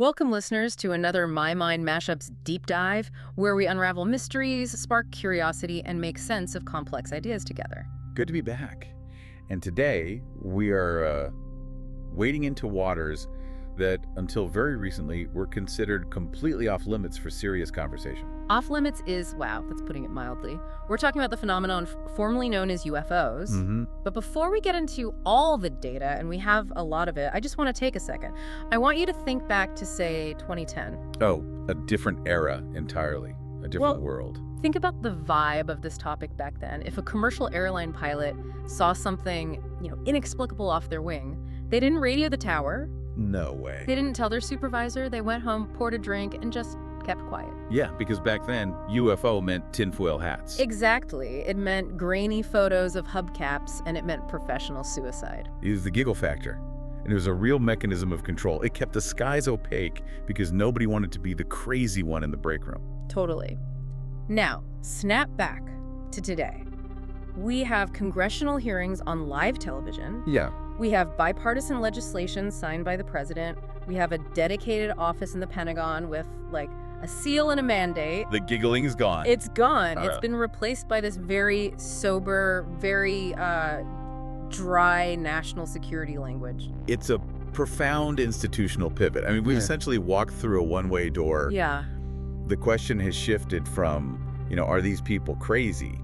Welcome, listeners, to another My Mind MashUps deep dive, where we unravel mysteries, spark curiosity, and make sense of complex ideas together. Good to be back. And today, we are wading into waters that, until very recently, were considered completely off limits for serious conversation. Off limits is, wow, that's putting it mildly. We're talking about the phenomenon formerly known as UFOs. But before we get into all the data, and we have a lot of it, I just want to take a second. I want you to think back to, say, 2010. Oh, a different era entirely, a different world. Think about the vibe of this topic back then. If a commercial airline pilot saw something, inexplicable off their wing, they didn't radio the tower. No way. They didn't tell their supervisor. They went home, poured a drink, and just kept quiet. Yeah, because back then, UFO meant tinfoil hats. Exactly. It meant grainy photos of hubcaps, and it meant professional suicide. It was the giggle factor. And it was a real mechanism of control. It kept the skies opaque because nobody wanted to be the crazy one in the break room. Totally. Now, snap back to today. We have congressional hearings on live television. Yeah. We have bipartisan legislation signed by the president. We have a dedicated office in the Pentagon with, a seal and a mandate. The giggling is gone. It's gone. It's been replaced by this very sober, very dry national security language. It's a profound institutional pivot. I mean, we've essentially walked through a one-way door. Yeah. The question has shifted from, are these people crazy,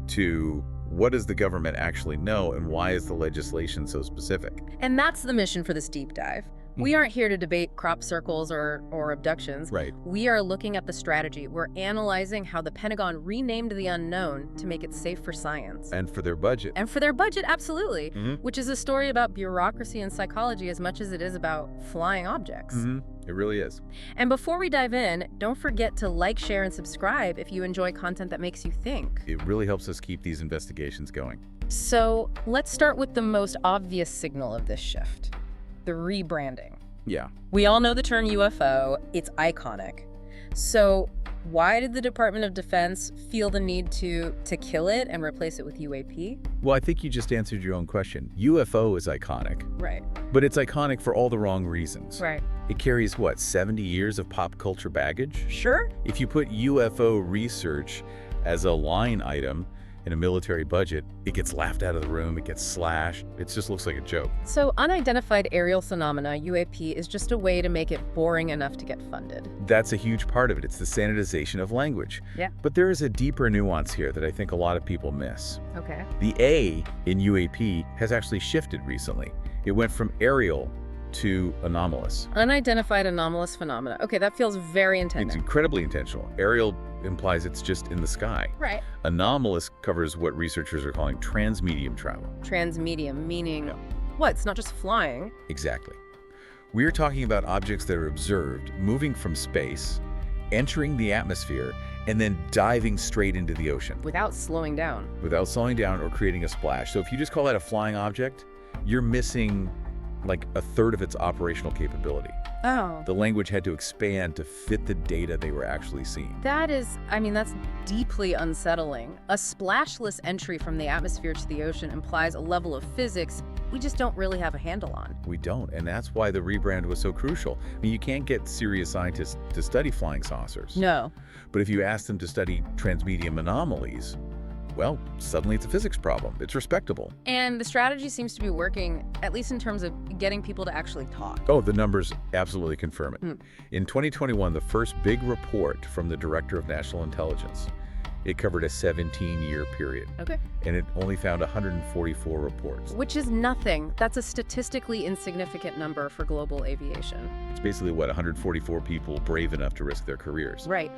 to what does the government actually know and why is the legislation so specific? And that's the mission for this deep dive. We aren't here to debate crop circles or abductions. Right. We are looking at the strategy. We're analyzing how the Pentagon renamed the unknown to make it safe for science. And for their budget. And for their budget, absolutely. Which is a story about bureaucracy and psychology as much as it is about flying objects. It really is. And before we dive in, don't forget to like, share, and subscribe if you enjoy content that makes you think. It really helps us keep these investigations going. So let's start with the most obvious signal of this shift. The rebranding. Yeah. We all know the term UFO. It's iconic. So why did the Department of Defense feel the need to kill it and replace it with UAP? Well, I think you just answered your own question. UFO is iconic. Right. But it's iconic for all the wrong reasons. Right. It carries, 70 years of pop culture baggage? Sure. If you put UFO research as a line item in a military budget, it gets laughed out of the room, it gets slashed, it just looks like a joke. So unidentified aerial phenomena, UAP, is just a way to make it boring enough to get funded. That's a huge part of it. It's the sanitization of language. Yeah. But there is a deeper nuance here that I think a lot of people miss. Okay. The A in UAP has actually shifted recently. It went from aerial to anomalous. Unidentified anomalous phenomena. Okay, that feels very It's intentional. incredibly intentional. Aerial implies it's just in the sky. Right. Anomalous covers what researchers are calling transmedium travel. Transmedium, meaning what? It's not just flying. Exactly. We're talking about objects that are observed moving from space, entering the atmosphere, and then diving straight into the ocean. Without slowing down. Without slowing down or creating a splash. So if you just call that a flying object, you're missing a third of its operational capability. Oh. The language had to expand to fit the data they were actually seeing. That's deeply unsettling. A splashless entry from the atmosphere to the ocean implies a level of physics we just don't really have a handle on. We don't, and that's why the rebrand was so crucial. I mean, you can't get serious scientists to study flying saucers. No. But if you ask them to study transmedium anomalies, well, suddenly it's a physics problem. It's respectable. And the strategy seems to be working, at least in terms of getting people to actually talk. Oh, the numbers absolutely confirm it. In 2021, the first big report from the Director of National Intelligence, it covered a 17-year period. Okay. And it only found 144 reports. Which is nothing. That's a statistically insignificant number for global aviation. It's basically, 144 people brave enough to risk their careers. Right.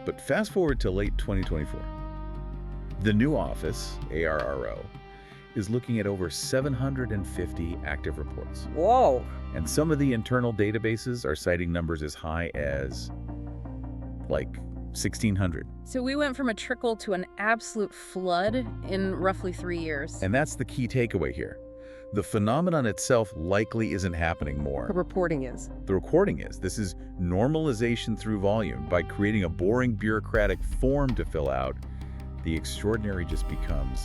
But fast forward to late 2024. The new office, ARRO, is looking at over 750 active reports. Whoa. And some of the internal databases are citing numbers as high as, 1,600. So we went from a trickle to an absolute flood in roughly 3 years. And that's the key takeaway here. The phenomenon itself likely isn't happening more. The reporting is. The recording is. This is normalization through volume. By creating a boring bureaucratic form to fill out, the extraordinary just becomes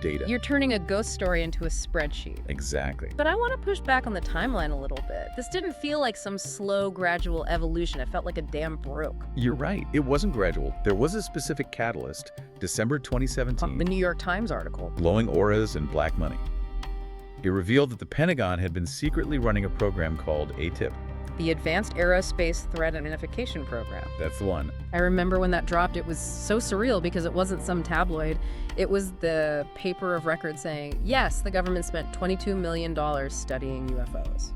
data. You're turning a ghost story into a spreadsheet. Exactly. But I want to push back on the timeline a little bit. This didn't feel like some slow, gradual evolution. It felt like a dam broke. You're right. It wasn't gradual. There was a specific catalyst, December 2017. The New York Times article. Glowing auras and black money. It revealed that the Pentagon had been secretly running a program called ATIP. The Advanced Aerospace Threat Identification Program. That's the one. I remember when that dropped, it was so surreal because it wasn't some tabloid. It was the paper of record saying, yes, the government spent $22 million studying UFOs.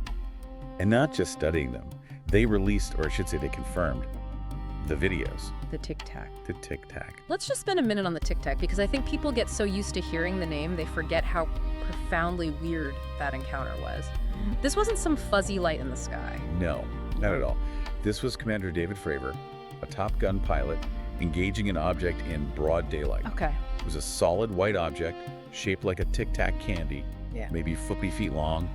And not just studying them. They released, or I should say they confirmed, the videos. The Tic Tac. The Tic Tac. Let's just spend a minute on the Tic Tac because I think people get so used to hearing the name, they forget how profoundly weird that encounter was. This wasn't some fuzzy light in the sky. No, not at all. This was Commander David Fravor, a Top Gun pilot, engaging an object in broad daylight. Okay. It was a solid white object shaped like a Tic Tac candy, maybe 50 feet long,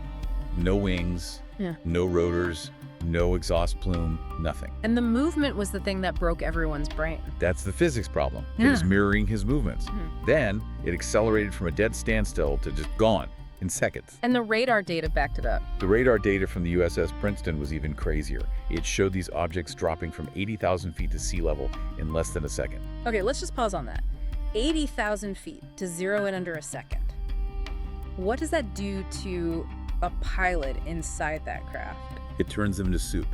no wings, no rotors, no exhaust plume, nothing. And the movement was the thing that broke everyone's brain. That's the physics problem. It was mirroring his movements. Then it accelerated from a dead standstill to just gone in seconds. And the radar data backed it up. The radar data from the USS Princeton was even crazier. It showed these objects dropping from 80,000 feet to sea level in less than a second. Okay, let's just pause on that. 80,000 feet to zero in under a second. What does that do to a pilot inside that craft? It turns them into soup.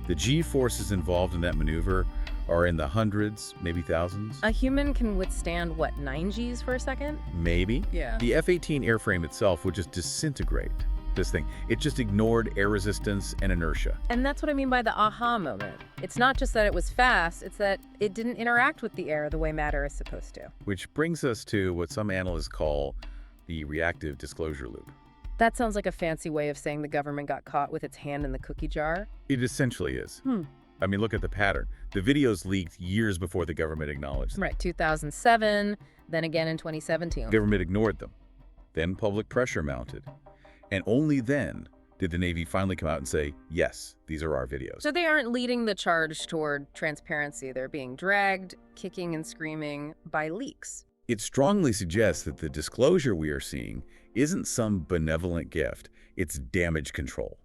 The G-forces involved in that maneuver are in the hundreds, maybe thousands. A human can withstand, what, 9 Gs for a second? Maybe. Yeah. The F-18 airframe itself would just disintegrate this thing. It just ignored air resistance and inertia. And that's what I mean by the aha moment. It's not just that it was fast, it's that it didn't interact with the air the way matter is supposed to. Which brings us to what some analysts call the reactive disclosure loop. That sounds like a fancy way of saying the government got caught with its hand in the cookie jar. It essentially is. I mean, look at the pattern. The videos leaked years before the government acknowledged them. Right, 2007, then again in 2017. The government ignored them. Then public pressure mounted. And only then did the Navy finally come out and say, yes, these are our videos. So they aren't leading the charge toward transparency. They're being dragged, kicking and screaming by leaks. It strongly suggests that the disclosure we are seeing isn't some benevolent gift. It's damage control.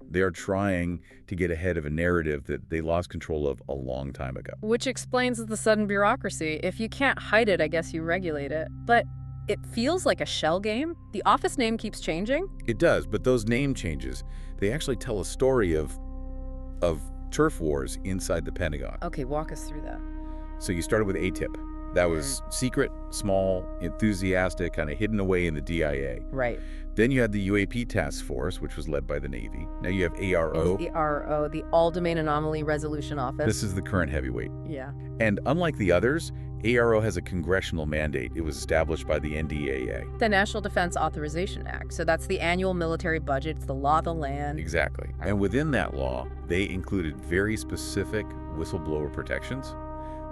They are trying to get ahead of a narrative that they lost control of a long time ago. Which explains the sudden bureaucracy. If you can't hide it, I guess you regulate it. But it feels like a shell game. The office name keeps changing. It does, but those name changes, they actually tell a story of turf wars inside the Pentagon. Okay, walk us through that. So you started with ATIP. That was secret, small, enthusiastic, kind of hidden away in the DIA. Right. Then you had the UAP task force, which was led by the Navy. Now you have ARO. ARO, the All-Domain Anomaly Resolution Office. This is the current heavyweight. Yeah. And unlike the others, ARO has a congressional mandate. It was established by the NDAA. The National Defense Authorization Act. So that's the annual military budget. It's the law of the land. Exactly. And within that law, they included very specific whistleblower protections.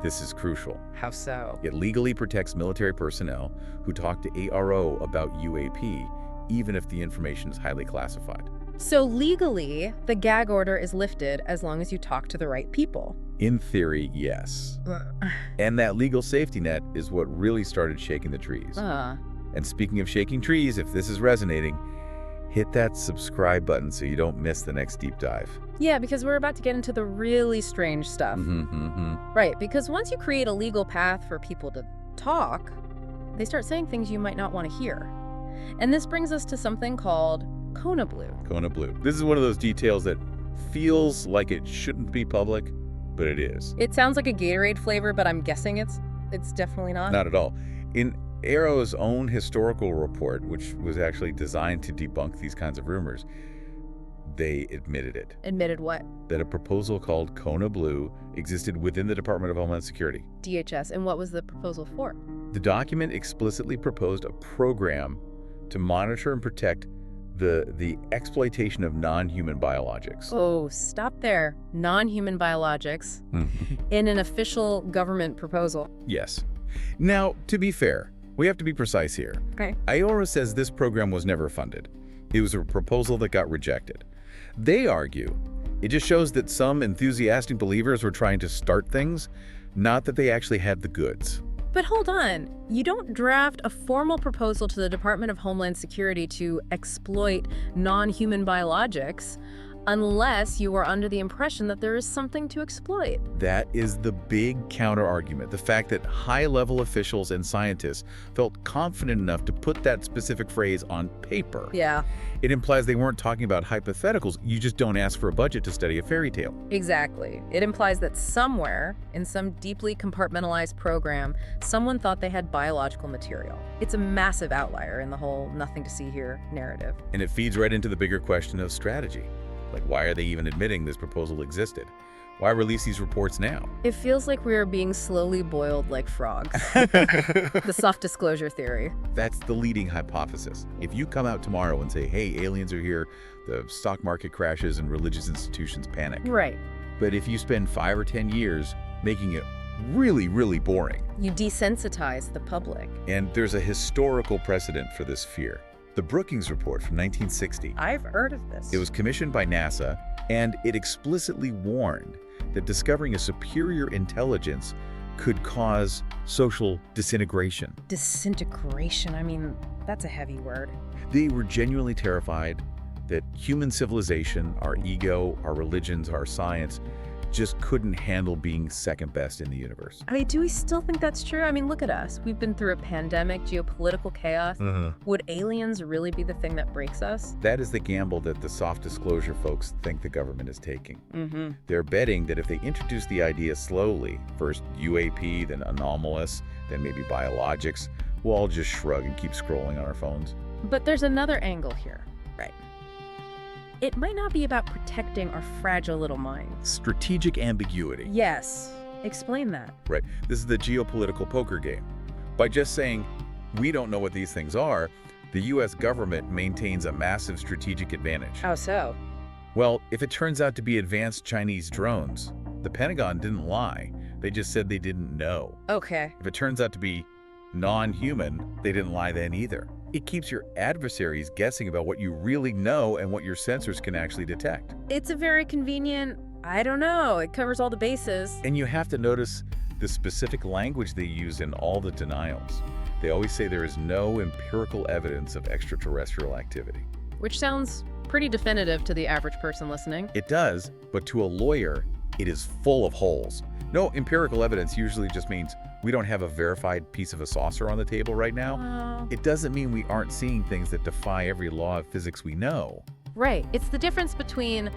This is crucial. How so? It legally protects military personnel who talk to ARO about UAP, even if the information is highly classified. So legally, the gag order is lifted as long as you talk to the right people. In theory, yes. And that legal safety net is what really started shaking the trees. And speaking of shaking trees, if this is resonating, hit that subscribe button so you don't miss the next deep dive. Yeah, because we're about to get into the really strange stuff. Right, because once you create a legal path for people to talk, they start saying things you might not want to hear. And this brings us to something called Kona Blue. Kona Blue. This is one of those details that feels like it shouldn't be public, but it is. It sounds like a Gatorade flavor, but I'm guessing it's definitely not. Not at all. In ARO's own historical report, which was actually designed to debunk these kinds of rumors, they admitted it. Admitted what? That a proposal called Kona Blue existed within the Department of Homeland Security. DHS. And what was the proposal for? The document explicitly proposed a program to monitor and protect the exploitation of non-human biologics. Oh, stop there. Non-human biologics in an official government proposal. Yes. Now, to be fair, we have to be precise here. Okay. IORA says this program was never funded. It was a proposal that got rejected. They argue it just shows that some enthusiastic believers were trying to start things, not that they actually had the goods. But hold on, you don't draft a formal proposal to the Department of Homeland Security to exploit non-human biologics unless you are under the impression that there is something to exploit. That is the big counter-argument, the fact that high-level officials and scientists felt confident enough to put that specific phrase on paper. Yeah. It implies they weren't talking about hypotheticals. You just don't ask for a budget to study a fairy tale. Exactly. It implies that somewhere, in some deeply compartmentalized program, someone thought they had biological material. It's a massive outlier in the whole nothing to see here narrative. And it feeds right into the bigger question of strategy. Like, why are they even admitting this proposal existed? Why release these reports now? It feels like we are being slowly boiled like frogs. The soft disclosure theory. That's the leading hypothesis. If you come out tomorrow and say, hey, aliens are here, the stock market crashes and religious institutions panic. Right. But if you spend 5 or 10 years making it really, really boring, you desensitize the public. And there's a historical precedent for this fear. The Brookings Report from 1960. I've heard of this. It was commissioned by NASA, and it explicitly warned that discovering a superior intelligence could cause social disintegration. Disintegration? I mean, that's a heavy word. They were genuinely terrified that human civilization, our ego, our religions, our science, just couldn't handle being second best in the universe. I mean, do we still think that's true? I mean, look at us. We've been through a pandemic, geopolitical chaos. Would aliens really be the thing that breaks us? That is the gamble that the soft disclosure folks think the government is taking. They're betting that if they introduce the idea slowly, first UAP, then anomalous, then maybe biologics, we'll all just shrug and keep scrolling on our phones. But there's another angle here. Right. It might not be about protecting our fragile little minds. Strategic ambiguity. Yes. Explain that. Right. This is the geopolitical poker game. By just saying, we don't know what these things are, the U.S. government maintains a massive strategic advantage. How so? Well, if it turns out to be advanced Chinese drones, the Pentagon didn't lie. They just said they didn't know. Okay. If it turns out to be non-human, they didn't lie then either. It keeps your adversaries guessing about what you really know and what your sensors can actually detect. It's a very convenient, I don't know, it covers all the bases. And you have to notice the specific language they use in all the denials. They always say there is no empirical evidence of extraterrestrial activity. Which sounds pretty definitive to the average person listening. It does, but to a lawyer, it is full of holes. No, empirical evidence usually just means we don't have a verified piece of a saucer on the table right now. It doesn't mean we aren't seeing things that defy every law of physics we know. Right. It's the difference between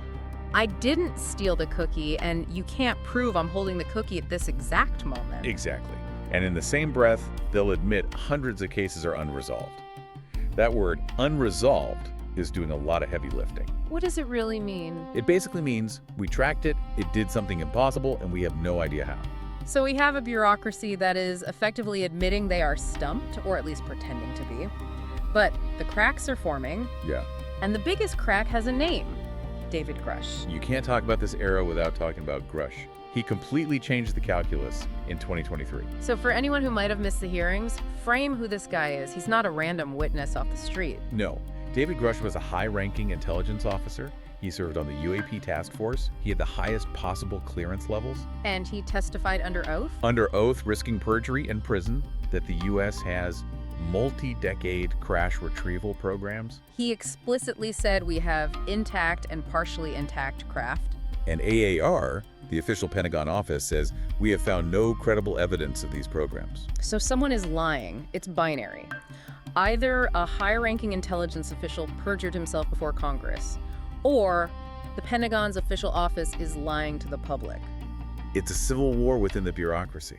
I didn't steal the cookie and you can't prove I'm holding the cookie at this exact moment. Exactly. And in the same breath, they'll admit hundreds of cases are unresolved. That word, unresolved, is doing a lot of heavy lifting. What does it really mean? It basically means we tracked it, it did something impossible, and we have no idea how. So we have a bureaucracy that is effectively admitting they are stumped, or at least pretending to be. But the cracks are forming. Yeah. And the biggest crack has a name. David Grush. You can't talk about this era without talking about Grush. He completely changed the calculus in 2023. So for anyone who might have missed the hearings, frame who this guy is. He's not a random witness off the street. No. David Grush was a high-ranking intelligence officer. He served on the UAP task force. He had the highest possible clearance levels. And he testified under oath? Under oath, risking perjury and prison, that the U.S. has multi-decade crash retrieval programs. He explicitly said we have intact and partially intact craft. And AAR, the official Pentagon office, says we have found no credible evidence of these programs. So someone is lying. It's binary. Either a high-ranking intelligence official perjured himself before Congress, or the Pentagon's official office is lying to the public. It's a civil war within the bureaucracy.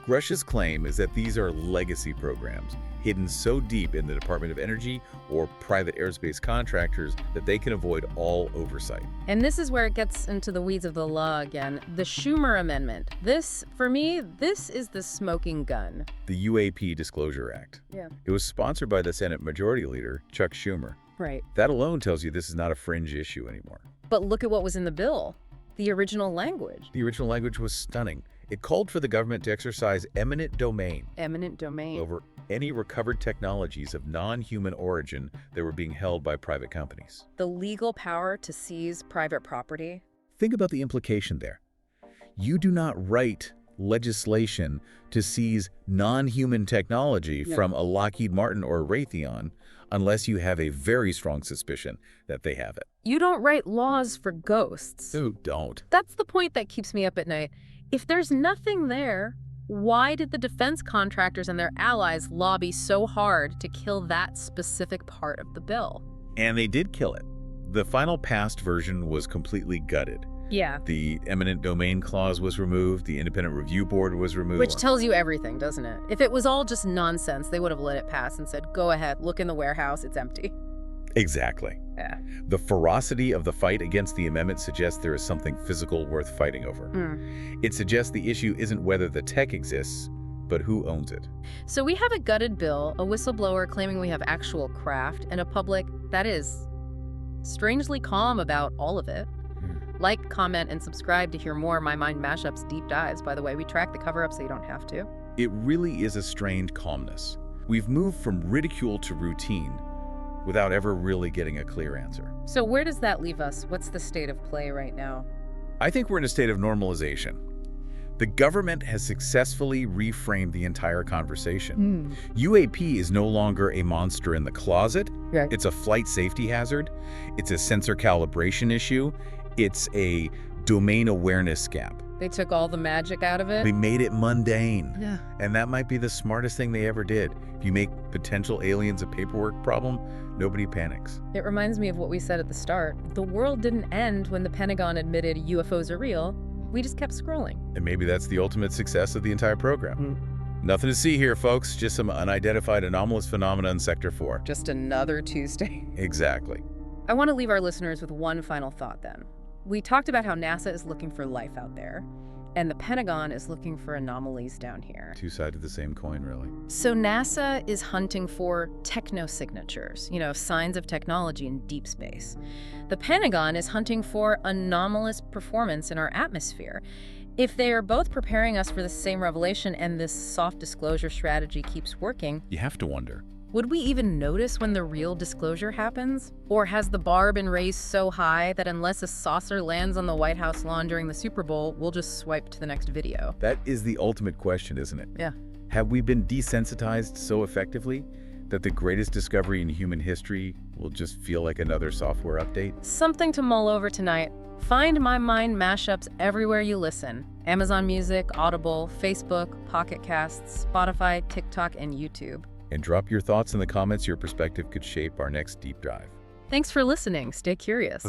Grush's claim is that these are legacy programs, hidden so deep in the Department of Energy or private aerospace contractors that they can avoid all oversight. And this is where it gets into the weeds of the law again. The Schumer Amendment. This, for me, this is the smoking gun. The UAP Disclosure Act. Yeah. It was sponsored by the Senate Majority Leader, Chuck Schumer. Right. That alone tells you this is not a fringe issue anymore. But look at what was in the bill. The original language. The original language was stunning. It called for the government to exercise eminent domain. Eminent domain. Over any recovered technologies of non-human origin that were being held by private companies. The legal power to seize private property. Think about the implication there. You do not write legislation to seize non-human technology from a Lockheed Martin or a Raytheon unless you have a very strong suspicion that they have it. You don't write laws for ghosts. Who don't? That's the point that keeps me up at night. If there's nothing there, why did the defense contractors and their allies lobby so hard to kill that specific part of the bill? And they did kill it. The final passed version was completely gutted. Yeah. The eminent domain clause was removed, the independent review board was removed. Which tells you everything, doesn't it? If it was all just nonsense, they would have let it pass and said, go ahead, look in the warehouse, it's empty. Exactly. Yeah. The ferocity of the fight against the amendment suggests there is something physical worth fighting over. It suggests the issue isn't whether the tech exists, but who owns it. So we have a gutted bill, a whistleblower claiming we have actual craft, and a public that is strangely calm about all of it. Like, comment, and subscribe to hear more My Mind MashUps deep dives. By the way, we track the cover-up so you don't have to. It really is a strained calmness. We've moved from ridicule to routine without ever really getting a clear answer. So where does that leave us? What's the state of play right now? I think we're in a state of normalization. The government has successfully reframed the entire conversation. UAP is no longer a monster in the closet. Right. It's a flight safety hazard. It's a sensor calibration issue. It's a domain awareness gap. They took all the magic out of it? They made it mundane. Yeah. And that might be the smartest thing they ever did. If you make potential aliens a paperwork problem, nobody panics. It reminds me of what we said at the start. The world didn't end when the Pentagon admitted UFOs are real. We just kept scrolling. And maybe that's the ultimate success of the entire program. Nothing to see here, folks. Just some unidentified anomalous phenomena in Sector 4. Just another Tuesday. Exactly. I want to leave our listeners with one final thought then. We talked about how NASA is looking for life out there, and the Pentagon is looking for anomalies down here. Two sides of the same coin, really. So NASA is hunting for technosignatures, signs of technology in deep space. The Pentagon is hunting for anomalous performance in our atmosphere. If they are both preparing us for the same revelation and this soft disclosure strategy keeps working, You have to wonder. would we even notice when the real disclosure happens? Or has the bar been raised so high that unless a saucer lands on the White House lawn during the Super Bowl, we'll just swipe to the next video? That is the ultimate question, isn't it? Yeah. Have we been desensitized so effectively that the greatest discovery in human history will just feel like another software update? Something to mull over tonight. Find My Mind MashUps everywhere you listen. Amazon Music, Audible, Facebook, Pocket Casts, Spotify, TikTok, and YouTube. And drop your thoughts in the comments. Your perspective could shape our next deep dive. Thanks for listening. Stay curious.